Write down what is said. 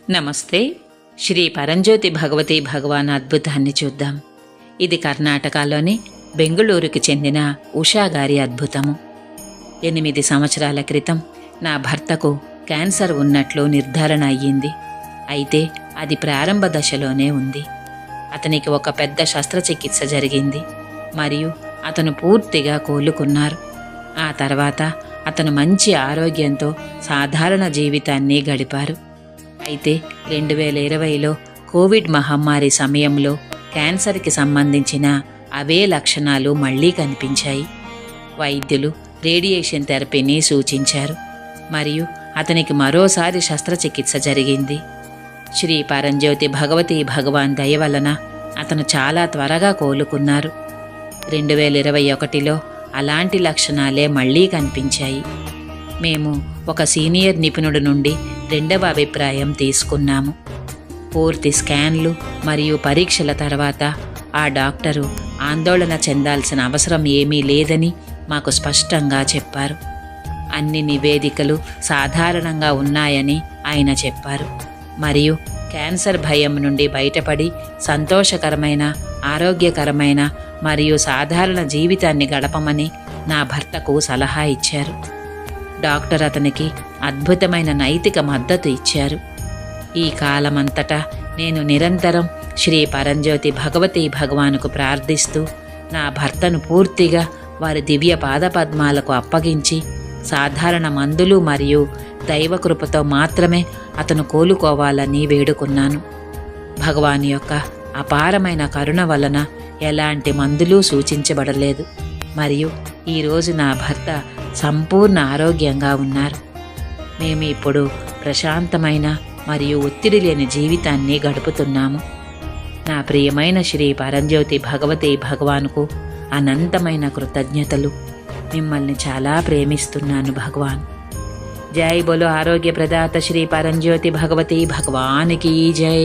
నమస్తే. శ్రీ పరంజ్యోతి భగవతి భగవాన్ అద్భుతాన్ని చూద్దాం. ఇది కర్ణాటకలోని బెంగుళూరుకి చెందిన ఉషా గారి అద్భుతము. 8 సంవత్సరాల క్రితం నా భర్తకు క్యాన్సర్ ఉన్నట్లు నిర్ధారణ అయ్యింది. అయితే అది ప్రారంభ దశలోనే ఉంది. అతనికి ఒక పెద్ద శస్త్రచికిత్స జరిగింది మరియు అతను పూర్తిగా కోలుకున్నారు. ఆ తర్వాత అతను మంచి ఆరోగ్యంతో సాధారణ జీవితాన్ని గడిపారు. అయితే 2020లో కోవిడ్ మహమ్మారి సమయంలో క్యాన్సర్కి సంబంధించిన అవే లక్షణాలు మళ్లీ కనిపించాయి. వైద్యులు రేడియేషన్ థెరపీని సూచించారు మరియు అతనికి మరోసారి శస్త్రచికిత్స జరిగింది. శ్రీ పరంజ్యోతి భగవతి భగవాన్ దయ వలన అతను చాలా త్వరగా కోలుకున్నారు. 2021లో అలాంటి లక్షణాలే మళ్లీ కనిపించాయి. మేము ఒక సీనియర్ నిపుణుడి నుండి 2వ అభిప్రాయం తీసుకున్నాము. పూర్తి స్కాన్లు మరియు పరీక్షల తర్వాత ఆ డాక్టరు ఆందోళన చెందాల్సిన అవసరం ఏమీ లేదని మాకు స్పష్టంగా చెప్పారు. అన్ని నివేదికలు సాధారణంగా ఉన్నాయని ఆయన చెప్పారు మరియు క్యాన్సర్ భయం నుండి బయటపడి సంతోషకరమైన, ఆరోగ్యకరమైన మరియు సాధారణ జీవితాన్ని గడపమని నా భర్తకు సలహా ఇచ్చారు. డాక్టర్ అతనికి అద్భుతమైన నైతిక మద్దతు ఇచ్చారు. ఈ కాలమంతటా నేను నిరంతరం శ్రీ పరంజ్యోతి భగవతి భగవానుకు ప్రార్థిస్తూ నా భర్తను పూర్తిగా వారి దివ్య పాదపద్మాలకు అప్పగించి సాధారణ మందులు మరియు దైవకృపతో మాత్రమే అతను కోలుకోవాలని వేడుకున్నాను. భగవాన్ యొక్క అపారమైన కరుణ వలన ఎలాంటి మందులు సూచించబడలేదు మరియు ఈరోజు నా భర్త సంపూర్ణ ఆరోగ్యంగా ఉన్నారు. మేము ఇప్పుడు ప్రశాంతమైన మరియు ఒత్తిడి లేని జీవితాన్ని గడుపుతున్నాము. నా ప్రియమైన శ్రీ పరంజ్యోతి భగవతి భగవాన్కు అనంతమైన కృతజ్ఞతలు. మిమ్మల్ని చాలా ప్రేమిస్తున్నాను భగవాన్. జై బోలో ఆరోగ్య ప్రదాత శ్రీ పరంజ్యోతి భగవతి భగవానికి జై.